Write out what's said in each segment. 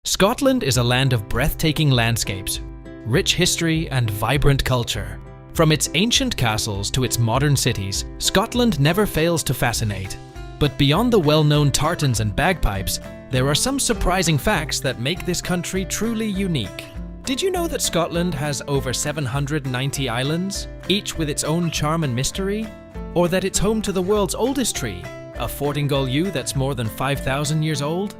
Scotland is a land of breathtaking landscapes, rich history, and vibrant culture. From its ancient castles to its modern cities, Scotland never fails to fascinate. But beyond the well-known tartans and bagpipes, there are some surprising facts that make this country truly unique. Did you know that Scotland has over 790 islands, each with its own charm and mystery? Or that it's home to the world's oldest tree, a Fortingall yew that's more than 5,000 years old?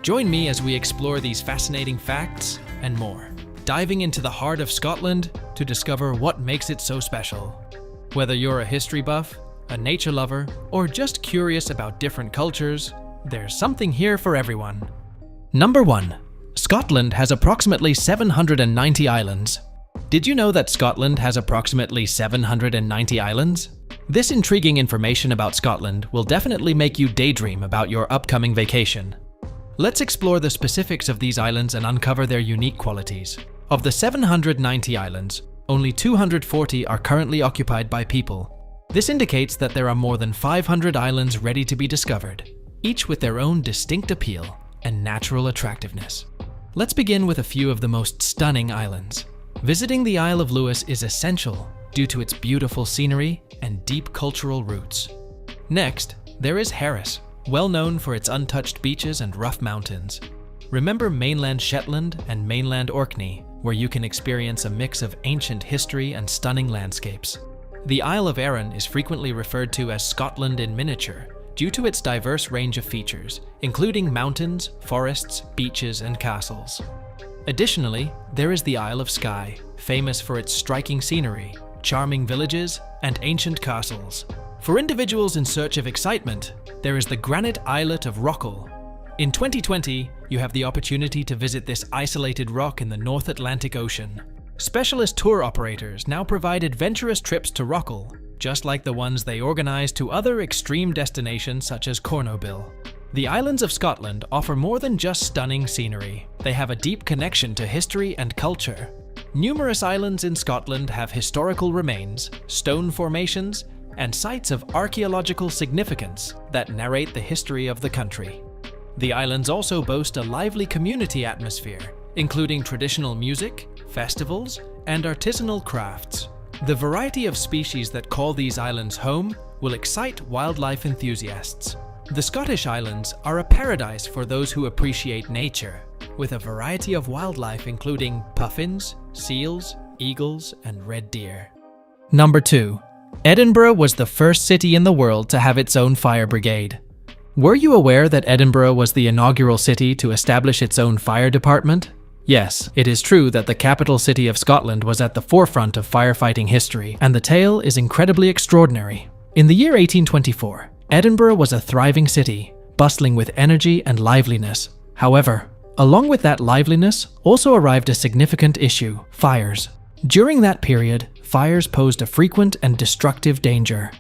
Join me as we explore these fascinating facts and more, diving into the heart of Scotland to discover what makes it so special. Whether you're a history buff, a nature lover, or just curious about different cultures, there's something here for everyone. Number 1. Scotland has approximately 790 islands. Did you know that Scotland has approximately 790 islands? This intriguing information about Scotland will definitely make you daydream about your upcoming vacation. Let's explore the specifics of these islands and uncover their unique qualities. Of the 790 islands, only 240 are currently occupied by people. This indicates that there are more than 500 islands ready to be discovered, each with their own distinct appeal and natural attractiveness. Let's begin with a few of the most stunning islands. Visiting the Isle of Lewis is essential due to its beautiful scenery and deep cultural roots. Next, there is Harris, well known for its untouched beaches and rough mountains. Remember mainland Shetland and mainland Orkney, where you can experience a mix of ancient history and stunning landscapes. The Isle of Arran is frequently referred to as Scotland in miniature due to its diverse range of features, including mountains, forests, beaches, and castles. Additionally, there is the Isle of Skye, famous for its striking scenery, charming villages, and ancient castles. For individuals in search of excitement, there is the granite islet of Rockall. In 2020, you have the opportunity to visit this isolated rock in the North Atlantic Ocean. Specialist tour operators now provide adventurous trips to Rockall, just like the ones they organize to other extreme destinations such as Cornobill. The islands of Scotland offer more than just stunning scenery. They have a deep connection to history and culture. Numerous islands in Scotland have historical remains, stone formations, and sites of archaeological significance that narrate the history of the country. The islands also boast a lively community atmosphere, including traditional music, festivals, and artisanal crafts. The variety of species that call these islands home will excite wildlife enthusiasts. The Scottish Islands are a paradise for those who appreciate nature, with a variety of wildlife including puffins, seals, eagles, and red deer. Number 2. Edinburgh was the first city in the world to have its own fire brigade. Were you aware that Edinburgh was the inaugural city to establish its own fire department? Yes, it is true that the capital city of Scotland was at the forefront of firefighting history, and the tale is incredibly extraordinary. In the year 1824, Edinburgh was a thriving city, bustling with energy and liveliness. However, along with that liveliness also arrived a significant issue: fires. During that period, fires posed a frequent and destructive danger.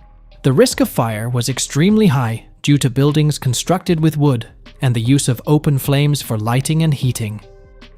The risk of fire was extremely high due to buildings constructed with wood and the use of open flames for lighting and heating.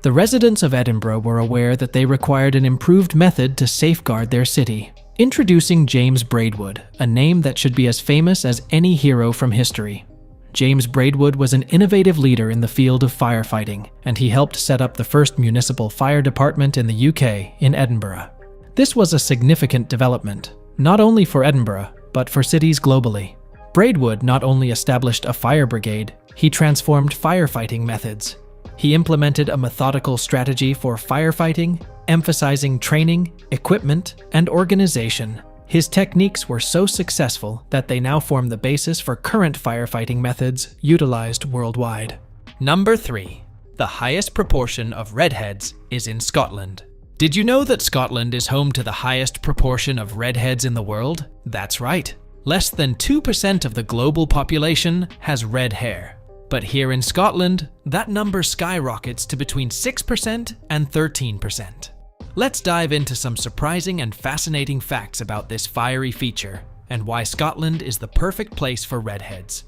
The residents of Edinburgh were aware that they required an improved method to safeguard their city. Introducing James Braidwood, a name that should be as famous as any hero from history. James Braidwood was an innovative leader in the field of firefighting, and he helped set up the first municipal fire department in the UK, in Edinburgh. This was a significant development, not only for Edinburgh, but for cities globally. Braidwood not only established a fire brigade, he transformed firefighting methods. He implemented a methodical strategy for firefighting, emphasizing training, equipment, and organization. His techniques were so successful that they now form the basis for current firefighting methods utilized worldwide. Number 3. The highest proportion of redheads is in Scotland. Did you know that Scotland is home to the highest proportion of redheads in the world? That's right. Less than 2% of the global population has red hair. But here in Scotland, that number skyrockets to between 6% and 13%. Let's dive into some surprising and fascinating facts about this fiery feature and why Scotland is the perfect place for redheads.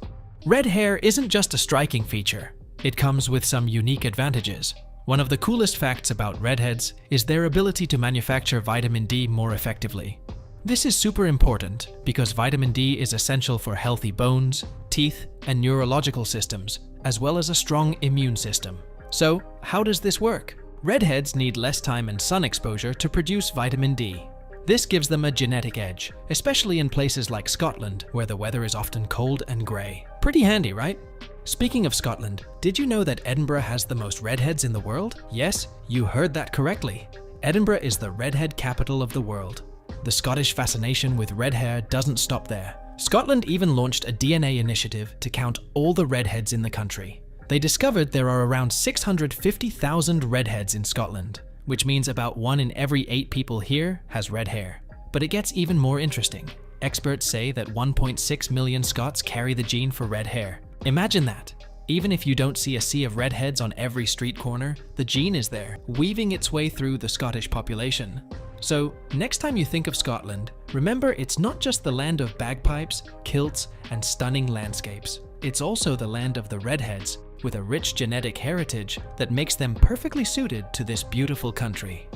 Red hair isn't just a striking feature, it comes with some unique advantages. One of the coolest facts about redheads is their ability to manufacture vitamin D more effectively. This is super important because vitamin D is essential for healthy bones, teeth, and neurological systems, as well as a strong immune system. So, how does this work? Redheads need less time and sun exposure to produce vitamin D. This gives them a genetic edge, especially in places like Scotland, where the weather is often cold and grey. Pretty handy, right? Speaking of Scotland, did you know that Edinburgh has the most redheads in the world? Yes, you heard that correctly. Edinburgh is the redhead capital of the world. The Scottish fascination with red hair doesn't stop there. Scotland even launched a DNA initiative to count all the redheads in the country. They discovered there are around 650,000 redheads in Scotland, which means about 1 in every 8 people here has red hair. But it gets even more interesting. Experts say that 1.6 million Scots carry the gene for red hair. Imagine that. Even if you don't see a sea of redheads on every street corner, the gene is there, weaving its way through the Scottish population. So, next time you think of Scotland, remember it's not just the land of bagpipes, kilts, and stunning landscapes. It's also the land of the redheads, with a rich genetic heritage that makes them perfectly suited to this beautiful country.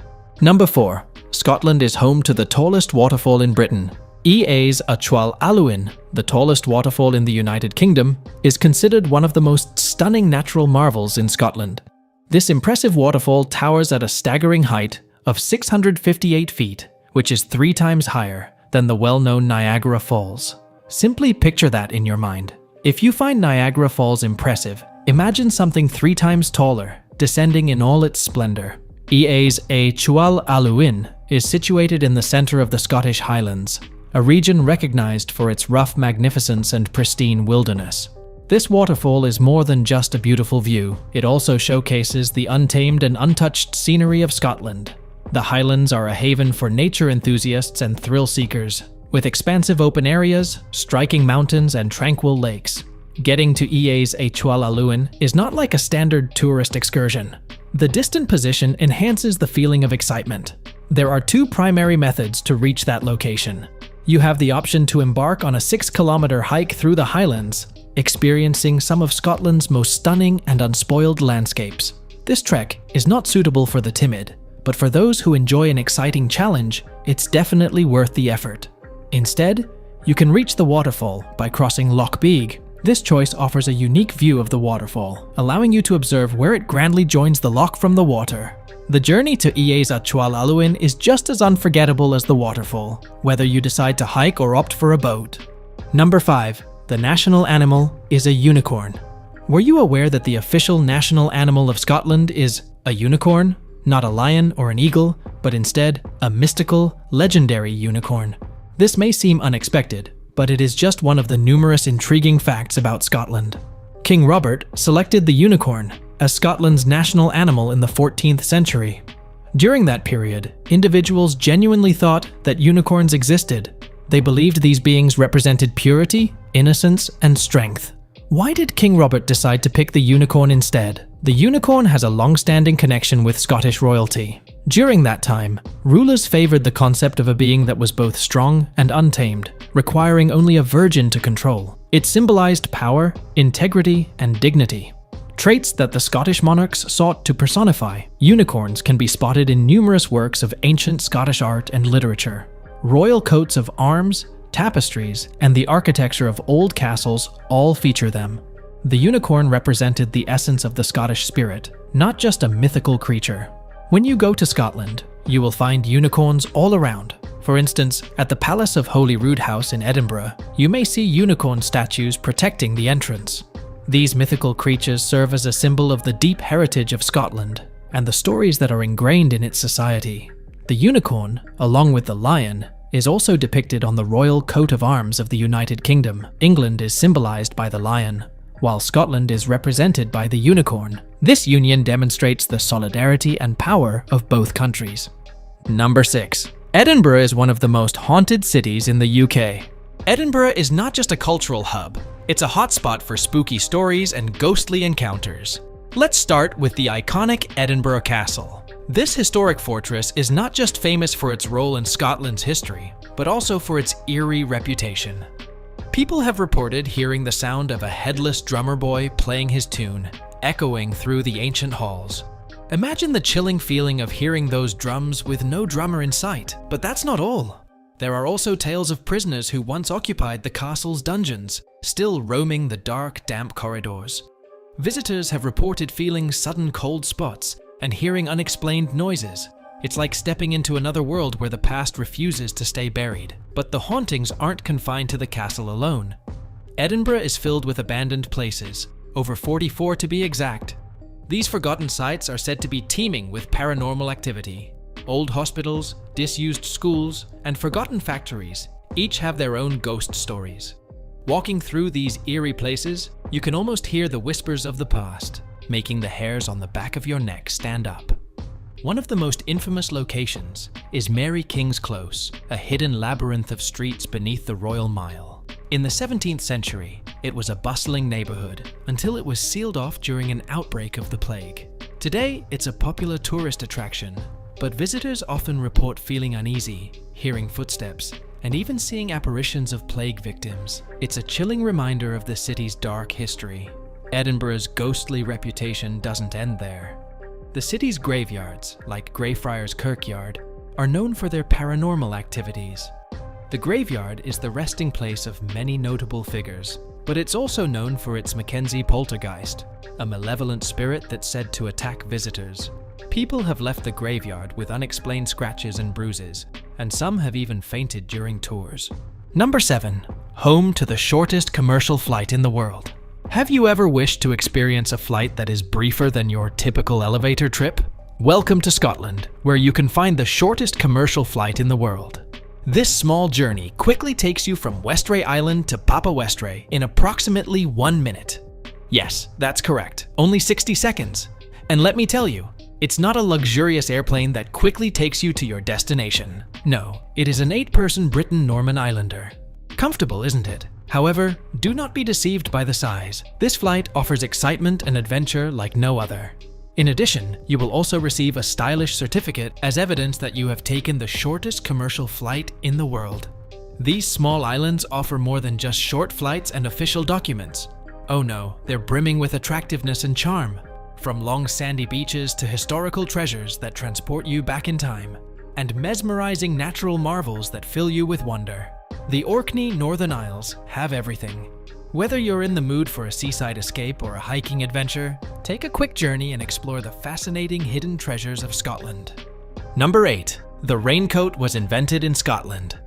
Number 4. Scotland is home to the tallest waterfall in Britain. Ea's Achwal Alwyn, the tallest waterfall in the United Kingdom, is considered one of the most stunning natural marvels in Scotland. This impressive waterfall towers at a staggering height of 658 feet, which is 3 times higher than the well-known Niagara Falls. Simply picture that in your mind. If you find Niagara Falls impressive, imagine something 3 times taller, descending in all its splendor. Ea's Achwal Alwyn is situated in the center of the Scottish Highlands, a region recognized for its rough magnificence and pristine wilderness. This waterfall is more than just a beautiful view. It also showcases the untamed and untouched scenery of Scotland. The Highlands are a haven for nature enthusiasts and thrill seekers, with expansive open areas, striking mountains, and tranquil lakes. Getting to Ea's Achwal Alwyn is not like a standard tourist excursion. The distant position enhances the feeling of excitement. There are 2 primary methods to reach that location. You have the option to embark on a 6-kilometer hike through the Highlands, experiencing some of Scotland's most stunning and unspoiled landscapes. This trek is not suitable for the timid, but for those who enjoy an exciting challenge, it's definitely worth the effort. Instead, you can reach the waterfall by crossing Loch Beag. This choice offers a unique view of the waterfall, allowing you to observe where it grandly joins the loch from the water. The journey to Ea's Achwal Alwyn is just as unforgettable as the waterfall, whether you decide to hike or opt for a boat. Number 5. The national animal is a unicorn. Were you aware that the official national animal of Scotland is a unicorn? Not a lion or an eagle, but instead a mystical, legendary unicorn. This may seem unexpected, but it is just one of the numerous intriguing facts about Scotland. King Robert selected the unicorn as Scotland's national animal in the 14th century. During that period, individuals genuinely thought that unicorns existed. They believed these beings represented purity, innocence, and strength. Why did King Robert decide to pick the unicorn instead? The unicorn has a long-standing connection with Scottish royalty. During that time, rulers favored the concept of a being that was both strong and untamed, requiring only a virgin to control. It symbolized power, integrity, and dignity. Traits that the Scottish monarchs sought to personify. Unicorns can be spotted in numerous works of ancient Scottish art and literature. Royal coats of arms, tapestries, and the architecture of old castles all feature them. The unicorn represented the essence of the Scottish spirit, not just a mythical creature. When you go to Scotland, you will find unicorns all around. For instance, at the Palace of Holyrood House in Edinburgh, you may see unicorn statues protecting the entrance. These mythical creatures serve as a symbol of the deep heritage of Scotland and the stories that are ingrained in its society. The unicorn, along with the lion, is also depicted on the royal coat of arms of the United Kingdom. England is symbolized by the lion, while Scotland is represented by the unicorn. This union demonstrates the solidarity and power of both countries. Number 6. Edinburgh is one of the most haunted cities in the UK. Edinburgh is not just a cultural hub, it's a hotspot for spooky stories and ghostly encounters. Let's start with the iconic Edinburgh Castle. This historic fortress is not just famous for its role in Scotland's history, but also for its eerie reputation. People have reported hearing the sound of a headless drummer boy playing his tune, echoing through the ancient halls. Imagine the chilling feeling of hearing those drums with no drummer in sight. But that's not all. There are also tales of prisoners who once occupied the castle's dungeons, still roaming the dark, damp corridors. Visitors have reported feeling sudden cold spots and hearing unexplained noises. It's like stepping into another world where the past refuses to stay buried. But the hauntings aren't confined to the castle alone. Edinburgh is filled with abandoned places, over 44 to be exact. These forgotten sites are said to be teeming with paranormal activity. Old hospitals, disused schools, and forgotten factories each have their own ghost stories. Walking through these eerie places, you can almost hear the whispers of the past, making the hairs on the back of your neck stand up. One of the most infamous locations is Mary King's Close, a hidden labyrinth of streets beneath the Royal Mile. In the 17th century, it was a bustling neighborhood until it was sealed off during an outbreak of the plague. Today, it's a popular tourist attraction, but visitors often report feeling uneasy, hearing footsteps, and even seeing apparitions of plague victims. It's a chilling reminder of the city's dark history. Edinburgh's ghostly reputation doesn't end there. The city's graveyards, like Greyfriars Kirkyard, are known for their paranormal activities. The graveyard is the resting place of many notable figures, but it's also known for its Mackenzie poltergeist, a malevolent spirit that's said to attack visitors. People have left the graveyard with unexplained scratches and bruises, and some have even fainted during tours. Number 7. Home to the shortest commercial flight in the world. Have you ever wished to experience a flight that is briefer than your typical elevator trip? Welcome to Scotland, where you can find the shortest commercial flight in the world. This small journey quickly takes you from Westray Island to Papa Westray in approximately 1 minute. Yes, that's correct, only 60 seconds. And let me tell you, it's not a luxurious airplane that quickly takes you to your destination. No, it is an 8-person Britten-Norman Islander. Comfortable, isn't it? However, do not be deceived by the size. This flight offers excitement and adventure like no other. In addition, you will also receive a stylish certificate as evidence that you have taken the shortest commercial flight in the world. These small islands offer more than just short flights and official documents. Oh no, they're brimming with attractiveness and charm. From long sandy beaches to historical treasures that transport you back in time, and mesmerizing natural marvels that fill you with wonder. The Orkney Northern Isles have everything. Whether you're in the mood for a seaside escape or a hiking adventure, take a quick journey and explore the fascinating hidden treasures of Scotland. Number 8. The raincoat was invented in Scotland.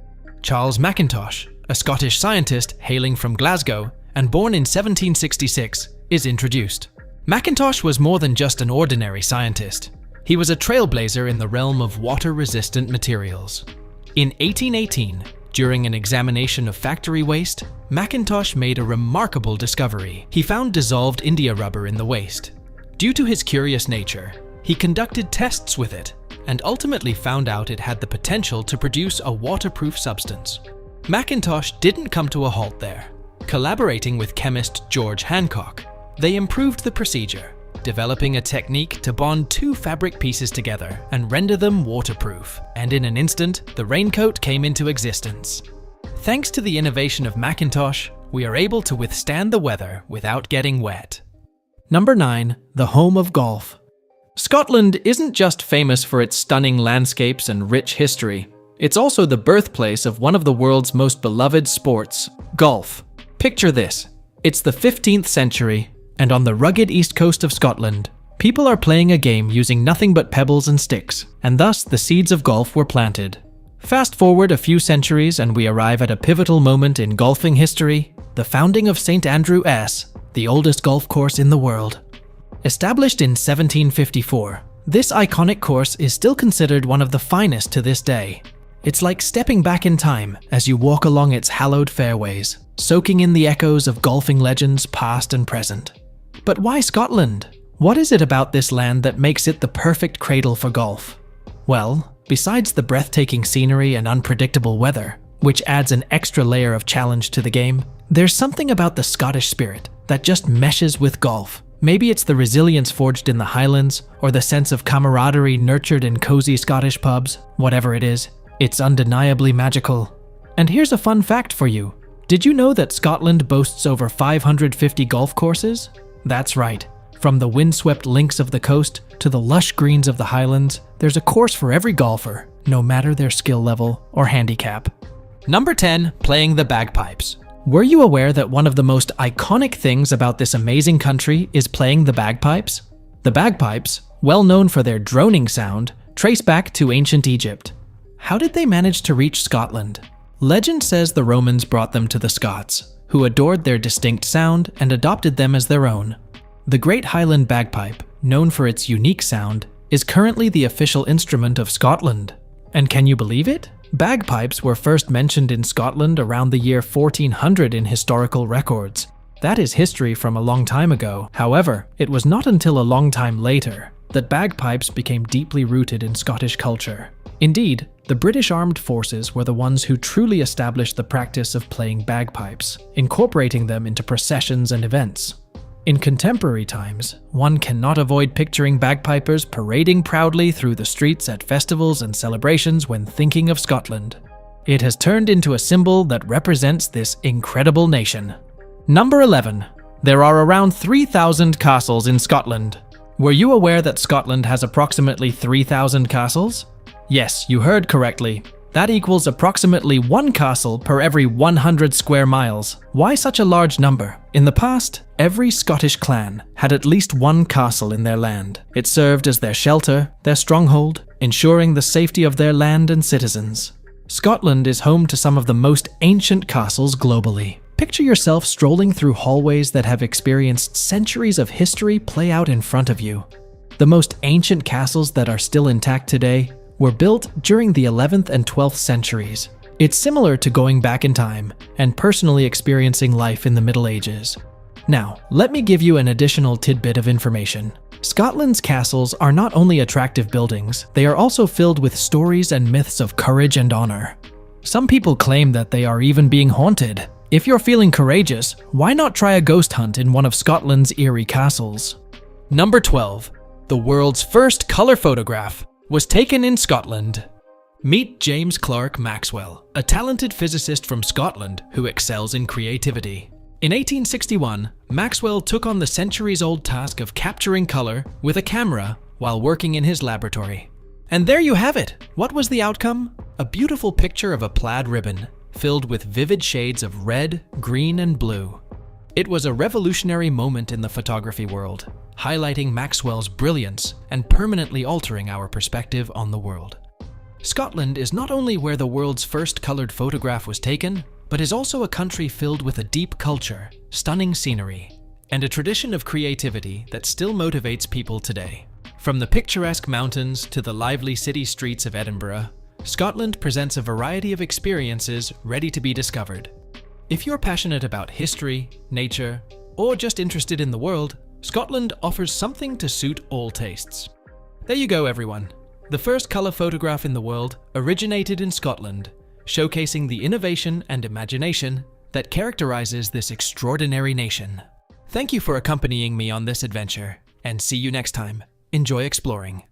Charles Mackintosh, a Scottish scientist hailing from Glasgow and born in 1766, is introduced. Mackintosh was more than just an ordinary scientist. He was a trailblazer in the realm of water-resistant materials. In 1818, during an examination of factory waste, Mackintosh made a remarkable discovery. He found dissolved India rubber in the waste. Due to his curious nature, he conducted tests with it and ultimately found out it had the potential to produce a waterproof substance. Mackintosh didn't come to a halt there. Collaborating with chemist George Hancock, they improved the procedure, developing a technique to bond 2 fabric pieces together and render them waterproof, and in an instant, the raincoat came into existence. Thanks to the innovation of Mackintosh, we are able to withstand the weather without getting wet. Number 9. The home of golf. Scotland isn't just famous for its stunning landscapes and rich history. It's also the birthplace of one of the world's most beloved sports, golf. Picture this. It's the 15th century, and on the rugged east coast of Scotland, people are playing a game using nothing but pebbles and sticks, and thus the seeds of golf were planted. Fast forward a few centuries and we arrive at a pivotal moment in golfing history, the founding of St. Andrew S, the oldest golf course in the world. Established in 1754, this iconic course is still considered one of the finest to this day. It's like stepping back in time as you walk along its hallowed fairways, soaking in the echoes of golfing legends past and present. But why Scotland? What is it about this land that makes it the perfect cradle for golf? Well, besides the breathtaking scenery and unpredictable weather, which adds an extra layer of challenge to the game, there's something about the Scottish spirit that just meshes with golf. Maybe it's the resilience forged in the Highlands, or the sense of camaraderie nurtured in cozy Scottish pubs. Whatever it is, it's undeniably magical. And here's a fun fact for you. Did you know that Scotland boasts over 550 golf courses? That's right. From the windswept links of the coast to the lush greens of the Highlands, there's a course for every golfer, no matter their skill level or handicap. Number 10. Playing the bagpipes. Were you aware that one of the most iconic things about this amazing country is playing the bagpipes? The bagpipes, well known for their droning sound, trace back to ancient Egypt. How did they manage to reach Scotland? Legend says the Romans brought them to the Scots, who adored their distinct sound and adopted them as their own. The Great Highland Bagpipe, known for its unique sound, is currently the official instrument of Scotland. And can you believe it? Bagpipes were first mentioned in Scotland around the year 1400 in historical records. That is history from a long time ago. However, it was not until a long time later that bagpipes became deeply rooted in Scottish culture. Indeed, the British Armed Forces were the ones who truly established the practice of playing bagpipes, incorporating them into processions and events. In contemporary times, one cannot avoid picturing bagpipers parading proudly through the streets at festivals and celebrations when thinking of Scotland. It has turned into a symbol that represents this incredible nation. Number 11. There are around 3,000 castles in Scotland. Were you aware that Scotland has approximately 3,000 castles? Yes, you heard correctly. That equals approximately one castle per every 100 square miles. Why such a large number? In the past, every Scottish clan had at least one castle in their land. It served as their shelter, their stronghold, ensuring the safety of their land and citizens. Scotland is home to some of the most ancient castles globally. Picture yourself strolling through hallways that have experienced centuries of history play out in front of you. The most ancient castles that are still intact today were built during the 11th and 12th centuries. It's similar to going back in time and personally experiencing life in the Middle Ages. Now, let me give you an additional tidbit of information. Scotland's castles are not only attractive buildings, they are also filled with stories and myths of courage and honor. Some people claim that they are even being haunted. If you're feeling courageous, why not try a ghost hunt in one of Scotland's eerie castles? Number 12. The world's first color photograph was taken in Scotland. Meet James Clerk Maxwell, a talented physicist from Scotland who excels in creativity. In 1861, Maxwell took on the centuries-old task of capturing color with a camera while working in his laboratory. And there you have it! What was the outcome? A beautiful picture of a plaid ribbon, filled with vivid shades of red, green, and blue. It was a revolutionary moment in the photography world, highlighting Maxwell's brilliance and permanently altering our perspective on the world. Scotland is not only where the world's first colored photograph was taken, but is also a country filled with a deep culture, stunning scenery, and a tradition of creativity that still motivates people today. From the picturesque mountains to the lively city streets of Edinburgh, Scotland presents a variety of experiences ready to be discovered. If you're passionate about history, nature, or just interested in the world, Scotland offers something to suit all tastes. There you go, everyone. The first color photograph in the world originated in Scotland, showcasing the innovation and imagination that characterizes this extraordinary nation. Thank you for accompanying me on this adventure, and see you next time. Enjoy exploring.